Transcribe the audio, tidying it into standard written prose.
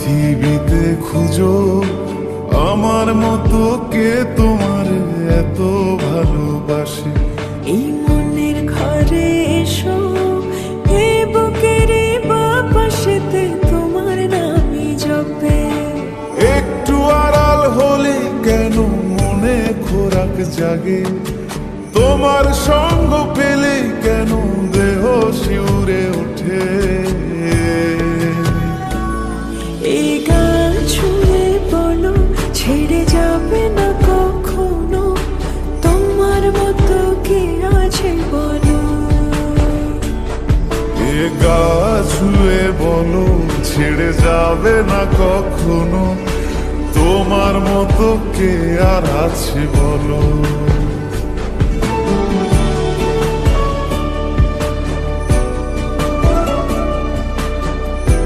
পৃথিবীতে খুঁজো আমার মতো কে তোমার এত ভালোবাসে। এই মনের ঘরে এসো, এই বুকের বাপাশেতে তোমার নামই জপে। একটু আড়াল হলে কেন মনে খোরাক জাগে, তোমার সঙ্গ পেলে কেন দেহ শিউরে ওঠে। এই গান ছুঁয়ে বলো, ছেড়ে যাবে না কখনো, তোমার মতো কে আছে বলো। এ গা ছুঁয়ে বলো, ছেড়ে যাবে না কখনো, তোমার মতো কে আর আছে বলো।